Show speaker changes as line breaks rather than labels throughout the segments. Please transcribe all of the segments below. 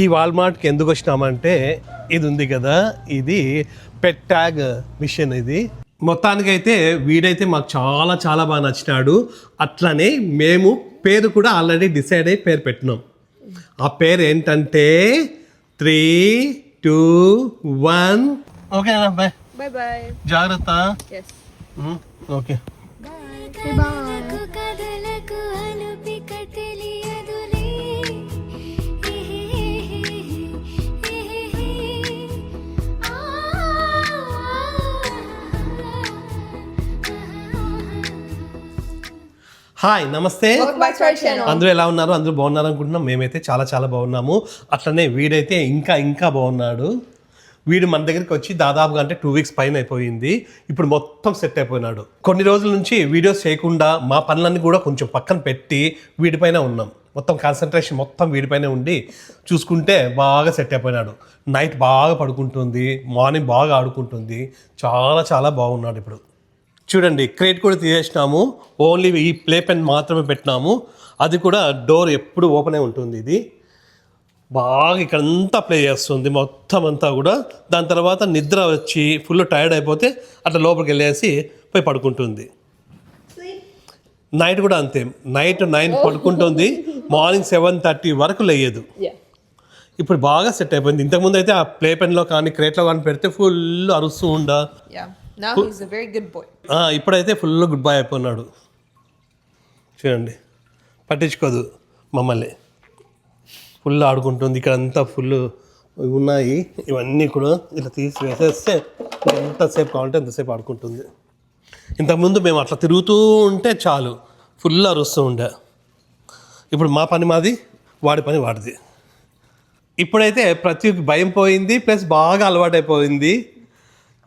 ఈ వాల్మార్ట్కి ఎందుకు వచ్చినామంటే ఇది ఉంది కదా, ఇది పెట్ ట్యాగ్ మిషన్. ఇది మొత్తానికైతే వీడైతే మాకు చాలా చాలా బాగా నచ్చినాడు. అట్లనే మేము పేరు కూడా ఆల్రెడీ డిసైడ్ అయ్యి పేరు పెట్టినాం. ఆ పేరు ఏంటంటే 3, 2, 1. ఓకేనా? Bye
bye.
జాగ్రత్త. ఓకే. హాయ్, నమస్తే. అందరూ ఎలా ఉన్నారు? అందరూ బాగున్నారు అనుకుంటున్నాం. మేమైతే చాలా చాలా బాగున్నాము. అట్లనే వీడైతే ఇంకా ఇంకా బాగున్నాడు. వీడు మన దగ్గరికి వచ్చి దాదాపుగా అంటే 2 వీక్స్ పైన అయిపోయింది. ఇప్పుడు మొత్తం సెట్ అయిపోయినాడు. కొన్ని రోజుల నుంచి వీడియోస్ చేయకుండా మా పనులన్నీ కూడా కొంచెం పక్కన పెట్టి వీడిపైన ఉన్నాం. మొత్తం కాన్సన్ట్రేషన్ మొత్తం వీడిపైన ఉండి చూసుకుంటే బాగా సెట్ అయిపోయినాడు. నైట్ బాగా పడుకుంటుంది, మార్నింగ్ బాగా ఆడుకుంటుంది. చాలా చాలా బాగున్నాడు. ఇప్పుడు చూడండి, క్రేట్ కూడా తీసేసినాము. ఓన్లీ ఈ ప్లే పెన్ మాత్రమే పెట్టినాము. అది కూడా డోర్ ఎప్పుడు ఓపెన్ అయి ఉంటుంది. ఇది బాగా ఇక్కడంతా ప్లే చేస్తుంది మొత్తం అంతా కూడా. దాని తర్వాత నిద్ర వచ్చి ఫుల్ టైర్డ్ అయిపోతే అట్లా లోపలికి వెళ్ళేసి పోయి పడుకుంటుంది. నైట్ కూడా అంతే, నైట్ 9 పడుకుంటుంది, మార్నింగ్ 7:30 వరకు లేయదు. ఇప్పుడు బాగా సెట్ అయిపోయింది. ఇంతకుముందు అయితే ఆ ప్లే పెన్లో కానీ క్రేట్లో కానీ పెడితే ఫుల్ అరుస్తూ ఉండా.
Now he's a very good boy.
ఇప్పుడైతే ఫుల్ గుడ్ బాయ్ అయిపోయినాడు. చూడండి, పట్టించుకోదు మమ్మల్ని, ఫుల్ ఆడుకుంటుంది. ఇక్కడ అంతా ఫుల్ ఉన్నాయి. ఇవన్నీ కూడా ఇట్లా తీసి వేసేస్తే ఎంతసేపు కావాలంటే ఎంతసేపు ఆడుకుంటుంది. ఇంతకుముందు మేము అట్లా తిరుగుతూ ఉంటే చాలు ఫుల్ అరుస్తూ ఉండే. ఇప్పుడు మా పని మాది, వాడి పని వాడిది. ఇప్పుడైతే ప్రతి భయం పోయింది, ప్లస్ బాగా అలవాటైపోయింది.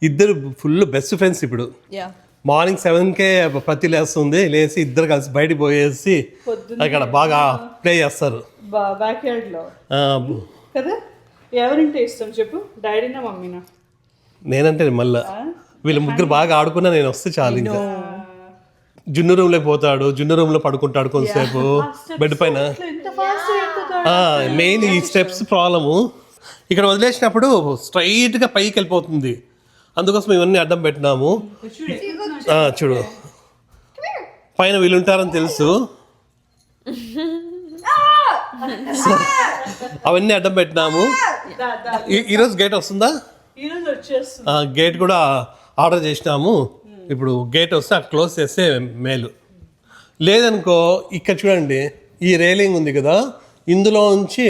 ఇద్దరు ఫుల్ బెస్ట్ ఫ్రెండ్స్. ఇప్పుడు మార్నింగ్ 7కే ప్రతి లేస్తుంది, లేచి ఇద్దరు కలిసి బయటికి పోయేసి అక్కడ బాగా ప్లే చేస్తారు
బ్యాక్ యార్డ్ లో కదా. ఎవరంటే ఇష్టం చెప్పు, డాడీనా మమ్మీనా?
నేనంటే మళ్ళా వీళ్ళ ముగ్గురు బాగా ఆడుకున్నా నేను వస్తే చాలు. ఇంకా జున్ను రూమ్లోకి పోతాడు, జున్ను రూమ్లో పడుకుంటాడు కొంతసేపు బెడ్ పైన. మెయిన్ ఈ స్టెప్స్ ప్రాబ్లము. ఇక్కడ వదిలేసినప్పుడు స్ట్రైట్గా పైకి వెళ్ళిపోతుంది. అందుకోసం ఇవన్నీ అడ్డం పెట్టినాము. చూడు, పైన వీళ్ళు ఉంటారని తెలుసు, అవన్నీ అడ్డం పెట్టినాము. ఈరోజు గేట్ వస్తుందా? గేట్ కూడా ఆర్డర్ చేసినాము. ఇప్పుడు గేట్ వస్తే అక్కడ క్లోజ్ చేస్తే మేలు. లేదనుకో ఇక్కడ చూడండి, ఈ రైలింగ్ ఉంది కదా, ఇందులో నుంచి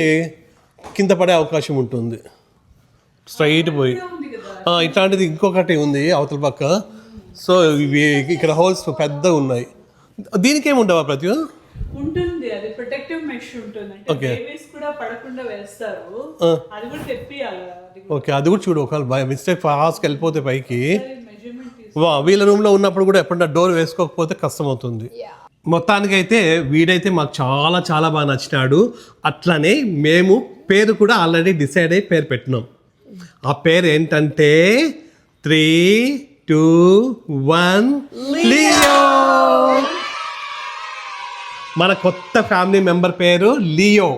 కింద పడే అవకాశం ఉంటుంది. స్ట్రైట్ పోయి ఇట్లాంటిది ఇంకొకటి ఉంది అవతల పక్క. సో ఇవి ఇక్కడ హోల్స్ పెద్దగా ఉన్నాయి. దీనికి ఏమి ఉండవా? ప్రతి
ఉంటుంది, అది ప్రొటెక్టివ్ మెష్ ఉంటుంది.
ఓకే,
బేబీస్ కూడా పడకుండా వేస్తారు. అది కూడా తెప్పియాలి.
ఓకే, అది కూడా చూడు, ఒకవేళ బై మిస్టేక్ ఫాస్ట్కి వెళ్ళిపోతే పైకి. వీళ్ళ రూమ్లో ఉన్నప్పుడు కూడా ఎప్పుడన్నా డోర్ వేసుకోకపోతే కష్టం అవుతుంది. మొత్తానికైతే వీడైతే మాకు చాలా చాలా బాగా నచ్చినాడు. అట్లనే మేము పేరు కూడా ఆల్రెడీ డిసైడ్ అయ్యి పేరు పెట్టినాం. ఆ పేరు ఏంటంటే 3, 2, 1 లియో. మన కొత్త ఫ్యామిలీ మెంబర్ పేరు లియో.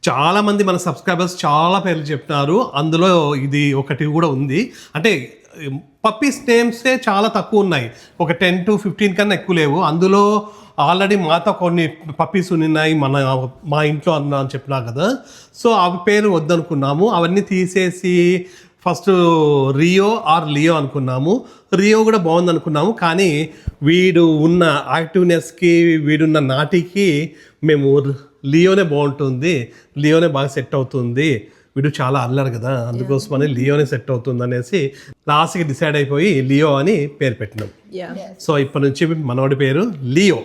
చాలామంది మన సబ్స్క్రైబర్స్ చాలా పేర్లు చెప్తున్నారు, అందులో ఇది ఒకటి కూడా ఉంది. అంటే పప్పీస్ నేమ్సే చాలా తక్కువ ఉన్నాయి, ఒక 10 to 15 కన్నా ఎక్కువ లేవు. అందులో ఆల్రెడీ మాతో కొన్ని పప్పీస్ ఉన్నాయి మా ఇంట్లో అన్నా అని చెప్పినా కదా. సో అవి పేరు వద్దనుకున్నాము, అవన్నీ తీసేసి ఫస్ట్ రియో ఆర్ లియో అనుకున్నాము. రియో కూడా బాగుంది అనుకున్నాము, కానీ వీడు ఉన్న యాక్టివ్నెస్కి వీడున్న నాటికి మేము లియోనే బాగుంటుంది, లియోనే బాగా సెట్ అవుతుంది, వీడు చాలా అల్లరు కదా, అందుకోసమని లియోనే సెట్ అవుతుంది అనేసి లాస్ట్కి డిసైడ్ అయిపోయి లియో అని పేరు పెట్టినాం. సో ఇప్పటి నుంచి మనవాడి పేరు లియో.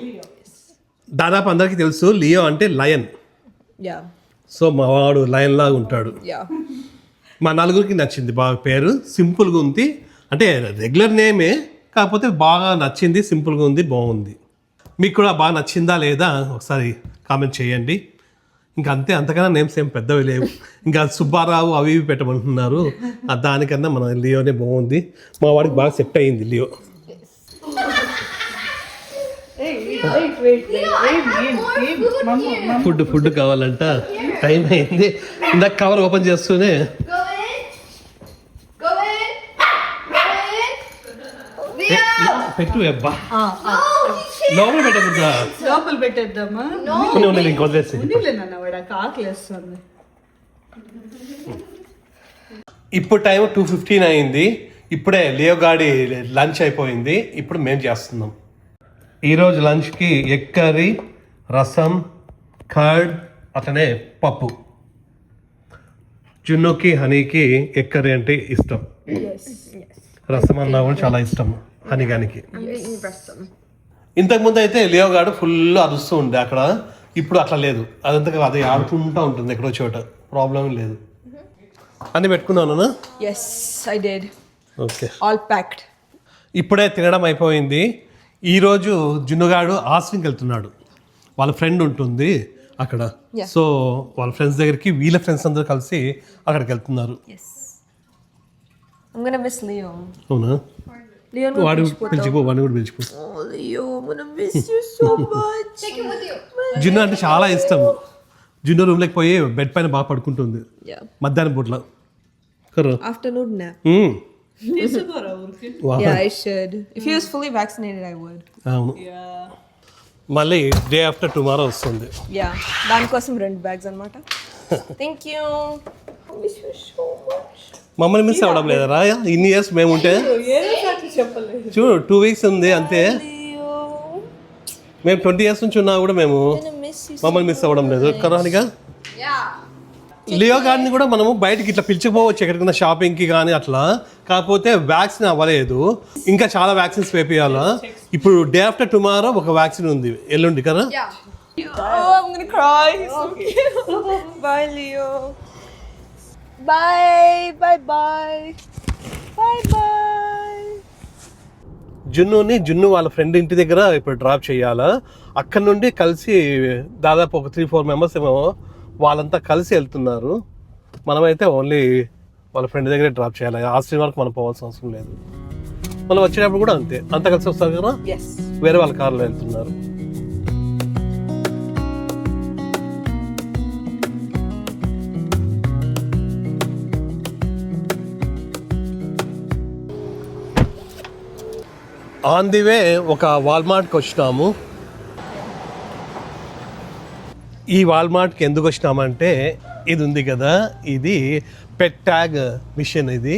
దాదాపు అందరికీ తెలుసు లియో అంటే లయన్. సో మా వాడు లయన్ లాగా ఉంటాడు. మా నలుగురికి నచ్చింది బాగా పేరు, సింపుల్గా ఉంది. అంటే రెగ్యులర్ నేమే, కాకపోతే బాగా నచ్చింది, సింపుల్గా ఉంది, బాగుంది. మీకు కూడా బాగా నచ్చిందా లేదా ఒకసారి కామెంట్ చేయండి. ఇంకా అంతే, అంతకన్నా నేమ్స్ ఏం పెద్దవి లేవు. ఇంకా సుబ్బారావు అవి ఇవి పెట్టమంటున్నారు, దానికన్నా మన లియోనే బాగుంది. మా వాడికి బాగా సెట్ అయ్యింది లియో. ఫుడ్ కావాలంట. టైం అయింది. ఇందాక కవర్ ఓపెన్ చేస్తూనే
Go in. Go in. Go in. Leo.
పెట్టు అబ్బా,
No, he can't.
లోపల పెట్టకుండా
లోపల పెట్టేద్దామా?
ఉన్నది ఇంక వదిలేసి.
ఉన్నిలేనన్న వాడు ఆకలి వేస్తుంది.
ఇప్పుడు టైం 2:15 అయింది. ఇప్పుడే లియో గాడి లంచ్ అయిపోయింది. ఇప్పుడు మేము చేస్తున్నాం. ఈరోజు లంచ్కి ఎగ్ కర్రీ, రసం, కర్డ్, అట్లనే పప్పు. జున్నుకి హనీకి ఎగ్ కర్రీ అంటే ఇష్టం, రసం అన్నా కూడా చాలా ఇష్టం హనీగానికి.
I'm eating rest.
ఇంతకుముందు అయితే లియో గాడు ఫుల్ అరుస్తూ ఉండే అక్కడ. ఇప్పుడు అట్లా లేదు, అదంతా అది ఆడుకుంటూ ఉంటుంది ఎక్కడో చోట, ప్రాబ్లం లేదు. అన్ని పెట్టుకున్నాను.
Yes, I did.
Okay,
All packed.
ఇప్పుడే తినడం అయిపోయింది. ఈరోజు జున్నుగాడు ఆస్ట్రేలియాకి వెళ్తున్నాడు. వాళ్ళ ఫ్రెండ్ ఉంటుంది అక్కడ.
Yeah.
సో వాళ్ళ ఫ్రెండ్స్ దగ్గరికి వీళ్ళ ఫ్రెండ్స్ అందరూ కలిసి అక్కడికి వెళ్తున్నారు.
Yes. I'm gonna miss Leo.
అవునా?
Leo,
వాడు పిలిచిపో, వాడిని కూడా పిలిచిపో.
Oh, Leo, I'm gonna miss you so much.
Take him with you.
జున్ను అంటే చాలా ఇష్టం. జున్ను రూమ్లోకి పోయి బెడ్ పైన బాగా పడుకుంటుంది
Yeah.
మధ్యాహ్నం పూట్ల. కర్ర.
Afternoon nap.
తీసుకోరా ఊరికి.
Yeah, I should. If he was fully vaccinated, I would.
అవును. మళ్ళీ డే ఆఫ్టర్ టుమారో వస్తుంది.
Yeah. దానికోసం 2 bags అన్నమాట. Thank you. I miss you so much.
మమ్మల్ని మిస్ అవ్వడం లేదరా? ఇన్ని ఇయర్స్ మేము ఉంటే
ఏదో సార్లు చెప్పలేదు.
చూడు 2 weeks ఉంది అంతే.
Leo,
మేము 20 years నుంచి ఉన్నా కూడా మేము
I'm gonna miss you.
మమ్మల్ని మిస్ అవ్వడం లేదు కరానిగా.
Yeah.
లియో గారిని కూడా మనము బయటికి ఇట్లా పిలిచిపోవచ్చు ఎక్కడికైనా షాపింగ్కి కానీ అట్లా. కాకపోతే వ్యాక్సిన్ అవ్వలేదు, ఇంకా చాలా వ్యాక్సిన్స్ వేపియాలా. ఇప్పుడు డే ఆఫ్టర్ టుమారో ఒక వ్యాక్సిన్ ఉంది, ఎల్లుండి కదా.
Yeah.
Oh, I'm gonna cry. He's so cute. Bye, Leo. Bye. Bye. Bye. Bye. Bye.
జున్ను వాళ్ళ ఫ్రెండ్ ఇంటి దగ్గర ఇప్పుడు డ్రాప్ చేయాలా. అక్కడ నుండి కలిసి దాదాపు ఒక 3-4 మెంబర్స్ ఏమో వాళ్ళంతా కలిసి వెళ్తున్నారు. మనమైతే ఓన్లీ వాళ్ళ ఫ్రెండ్ దగ్గరే డ్రాప్ చేయాలి. ఆస్ట్రేలియా వరకు మనం పోవాల్సిన అవసరం లేదు. మనం వచ్చేటప్పుడు కూడా అంతే, అంతా కలిసి వస్తారు కదా.
Yes.
వేరే వాళ్ళ కార్లో వెళ్తున్నారు. ఆన్ ది వే ఒక వాల్మార్ట్కి వచ్చినాము. ఈ వాల్మార్ట్కి ఎందుకు వచ్చినామంటే ఇది ఉంది కదా, ఇది పెట్ ట్యాగ్ మిషన్. ఇది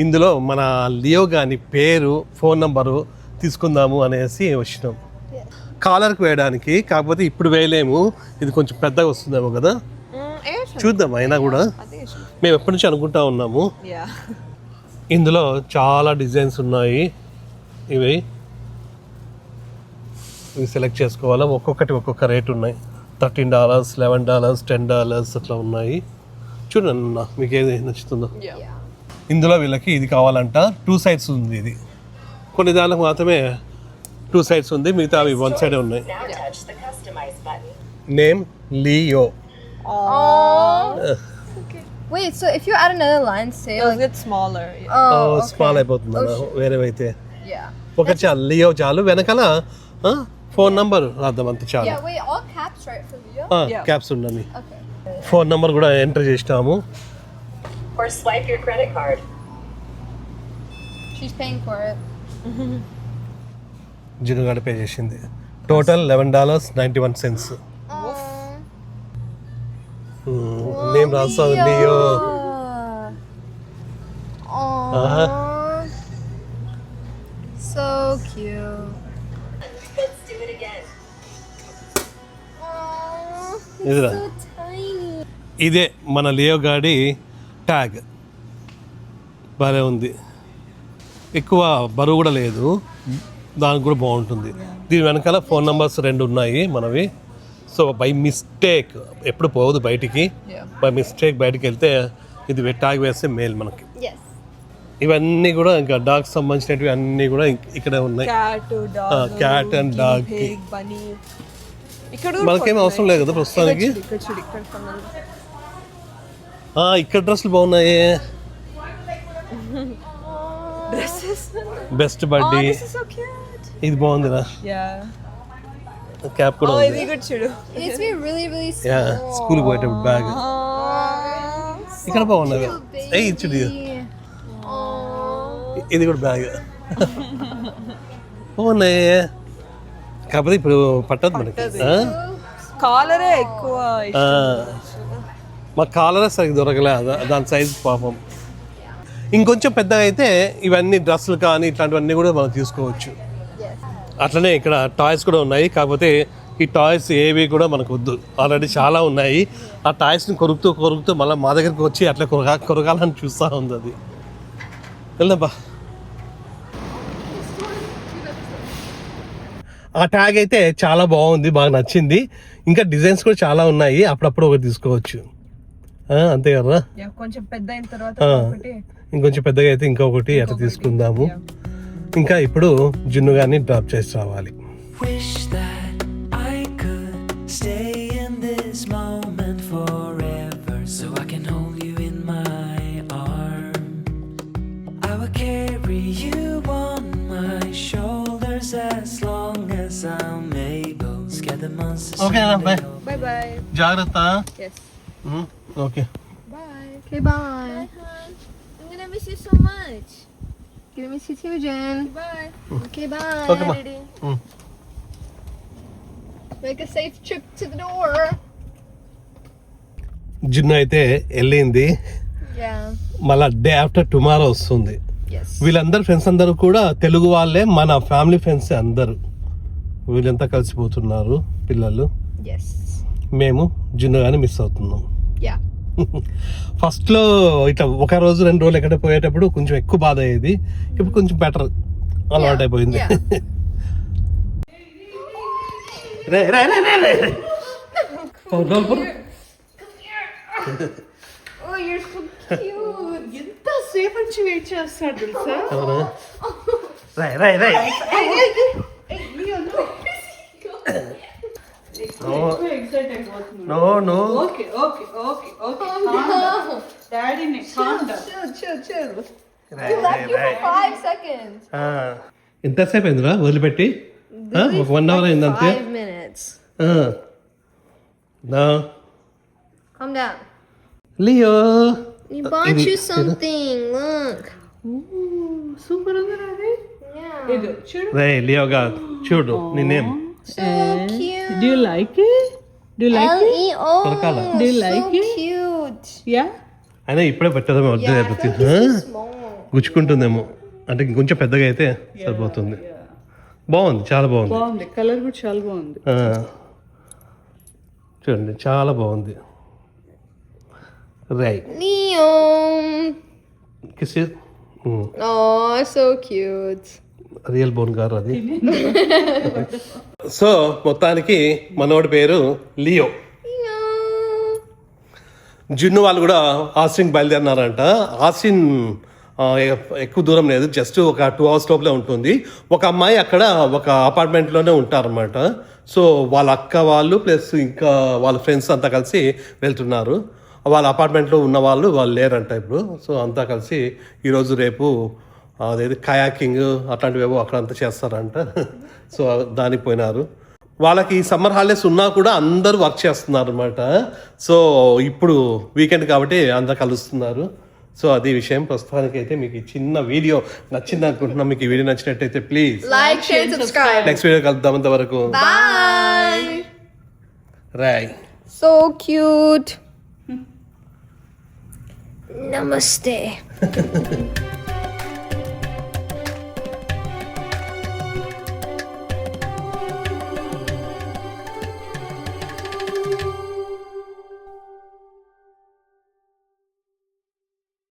ఇందులో మన లియో గాని పేరు, ఫోన్ నంబరు తీసుకుందాము అనేసి వచ్చినాం కాలర్కి వేయడానికి. కాకపోతే ఇప్పుడు వేయలేము, ఇది కొంచెం పెద్దగా వస్తుందేమో కదా, చూద్దాం. అయినా కూడా
I think it should.
మేము ఎప్పటి నుంచి అనుకుంటా ఉన్నాము.
Yeah.
ఇందులో చాలా డిజైన్స్ ఉన్నాయి. ఇవి సెలెక్ట్ చేసుకోవాలా. ఒక్కొక్కటి ఒక్కొక్క రేట్ ఉన్నాయి. $13, $11, $10 అట్లా ఉన్నాయి. చూడండి అన్న, మీకు ఏది నచ్చుతుందో.
Yeah.
ఇందులో వీళ్ళకి ఇది కావాలంట. 2 sides ఉంది ఇది. కొన్ని దానికి మాత్రమే 2 sides ఉంది, మిగతా అవి 1 side ఉన్నాయి.
Now touch the customize button.
Name Leo.
Wait, so if you add another line, say
It'll
like,
get smaller. Yeah.
okay.
Small అయిపోతుంది అన్న వేరేవైతే.
Yeah.
ఒక చాలు, లియో చాలు. వెనకాల ఫోన్ నంబర్ రాద్దాం, అంత చాలు.
Yeah, wait, all caps, right, for Leo?
Yeah.
Caps ఉండని.
Okay.
ఫోన్ నంబర్ కూడా ఎంటర్ చేసినాము.
Or swipe your credit card.
She's paying for it.
జినుగాడ పే చేసింది. టోటల్ $11.91. నేమ్ రాస్తాను Leo.
Aww. So cute.
Let's do it again.
Aww.
ఇదిరా,
So tiny.
ఇదే మన Leo గాడి ట్యాగ్. బాగా ఉంది, ఎక్కువ బరువు కూడా లేదు, దానికి కూడా బాగుంటుంది. దీని వెనకాల ఫోన్ నంబర్స్ 2 ఉన్నాయి మనవి. సో బై మిస్టేక్ ఎప్పుడు పోదు బయటికి.
Yeah.
బై మిస్టేక్ బయటికి వెళ్తే ఇది ట్యాగ్ వేస్తే మేల్ మనకి.
Yes.
ఇవన్నీ కూడా ఇంకా డాగ్స్ సంబంధించినవి అన్నీ కూడా ఇక్కడే ఉన్నాయి.
Cat, dog,
cat and
guinea
dog.
pig, bunny. ఇక్కడ
మనకేం అవసరం లేదు కదా ప్రస్తుతానికి.
ఇక్కడ
ఇక్కడ డ్రెస్సులు బాగున్నాయి.
Dresses.
బెస్ట్ బడ్డీ,
This is so cute.
ఇది బాగుందిరా.
Yeah.
క్యాప్ కూడా
Oh,
ఉంది
ఇది కూడా చూడు.
It needs to be really, really
yeah
small.
School పోయేటప్పుడు బ్యాగ్ ఇక్కడ బాగున్నది ఏ ఇచ్చుడు
Aww.
ఇది కూడా బ్యాగ్ బాగున్నాయి కాకపోతే ఇప్పుడు పట్టదు మనకి
కాలరే ఎక్కువ
మా కాలరే సరిగ్గా దొరకలే దాని సైజ్ పాపం ఇంకొంచెం పెద్దగా అయితే ఇవన్నీ డ్రెస్సులు కానీ ఇట్లాంటివన్నీ కూడా మనం తీసుకోవచ్చు అట్లనే ఇక్కడ టాయ్స్ కూడా ఉన్నాయి కాకపోతే ఈ టాయ్స్ ఏవి కూడా మనకు వద్దు ఆల్రెడీ చాలా ఉన్నాయి ఆ టాయ్స్ని కొరుకుతూ మళ్ళీ మా దగ్గరికి వచ్చి అట్లా కొరకాలని చూస్తూ ఉంది అది వెళ్దాంబా ఆ ట్యాగ్ అయితే చాలా బాగుంది బాగా నచ్చింది ఇంకా డిజైన్స్ కూడా చాలా ఉన్నాయి అప్పుడప్పుడు ఒకటి తీసుకోవచ్చు అంతే కదా
కొంచెం పెద్ద అయిన తర్వాత
ఇంకొంచెం పెద్దగా అయితే ఇంకొకటి అట్లా తీసుకుందాము ఇంకా ఇప్పుడు జున్ను గారిని డ్రాప్ చేసి రావాలి
Wish that I could stay in this moment forever, so I can hold you in my arms. I will carry you on my shoulders as long as I'm able. Scare the monsters.
Okay bye
Bye bye.
జాగ్రత్త
Yes.
Okay
Bye. Okay, bye. I'm gonna miss you so much. Gonna miss you too, Jen. Bye. Okay, bye.
Okay, ma.
Make a safe trip to the door.
జున్ను అయితే వెళ్ళింది
Yeah.
మళ్ళా day after tomorrow వస్తుంది
Yes.
వీళ్ళందరు friends అందరూ కూడా తెలుగు వాళ్ళే మన family friends అందరూ వీళ్ళంతా కలిసిపోతున్నారు పిల్లలు
Yes.
మేము జున్ను గాని మిస్ అవుతున్నాం
Yeah.
ఫస్ట్లో ఇట్లా ఒక రోజు 2 రోజులు ఎక్కడ పోయేటప్పుడు కొంచెం ఎక్కువ బాధ అయ్యేది ఇప్పుడు కొంచెం బెటర్ అలవాటు అయిపోయింది
Yeah.
Ray ray ray ray ray
Oh, you're so cute.
ఎంతసేపు నుంచి వెయిట్ చేస్తాడు తెలుసా?
రే రే రే
ఎక్కువ ఎక్సైట్ అయిపోతున్నాడు.
No no
okay okay okay okay డాడీని calm down.
Chill. We left you for 5 seconds.
ఎంతసేపు అయిందిరా వదిలిపెట్టి ఒక 1 అవర్ అయింది అంతే
5 minutes.
నా
Calm down.
Leo
We bought you something. Look.
Super ఉంది డాడీ.
Yeah.
ఇది చూడు.
రే లియోగా చూడు నేనేం
So cute.
Do you like it? Do you like it?
L-E-O.
Korkala.
Do you
So
like it?
cute.
Yeah.
అయినా ఇప్పుడే పెట్టదేమో వద్దు
Yeah, I
ప్రతి
feel like it's too small.
గుచ్చుకుంటుందేమో అంటే ఇంకొంచెం పెద్దగా అయితే సరిపోతుంది బాగుంది చాలా బాగుంది
బాగుంది కలర్ కూడా చాలా బాగుంది.
చూడండి చాలా బాగుంది right
Leo.
Kiss
Oh, so cute.
Real bone గారు అది సో మొత్తానికి మనోడి పేరు లియో
Leo.
జున్ను వాళ్ళు కూడా ఆస్టిన్ బయలుదేరినారంట ఆస్టిన్ ఎక్కువ దూరం లేదు జస్ట్ ఒక 2 hours లోపలే ఉంటుంది ఒక అమ్మాయి అక్కడ ఒక అపార్ట్మెంట్లోనే ఉంటారన్నమాట సో వాళ్ళ అక్క వాళ్ళు ప్లస్ ఇంకా వాళ్ళ ఫ్రెండ్స్ అంతా కలిసి వెళ్తున్నారు వాళ్ళ అపార్ట్మెంట్లో ఉన్న వాళ్ళు లేరంట ఇప్పుడు సో అంతా కలిసి ఈరోజు రేపు అదేది కయాకింగ్ అట్లాంటివేవో అక్కడ అంతా చేస్తారంట సో దానికి పోయినారు వాళ్ళకి సమ్మర్ హాలిడేస్ ఉన్నా కూడా అందరూ వర్క్ చేస్తున్నారు అనమాట సో ఇప్పుడు వీకెండ్ కాబట్టి అందరు కలుస్తున్నారు సో అది విషయం ప్రస్తుతానికి అయితే మీకు ఈ చిన్న వీడియో నచ్చింది అనుకుంటున్నాం మీకు ఈ వీడియో నచ్చినట్టయితే please
Like, share, and subscribe.
Next video కలుద్దాం అంతవరకు
Bye.
Roy
So cute. Namaste.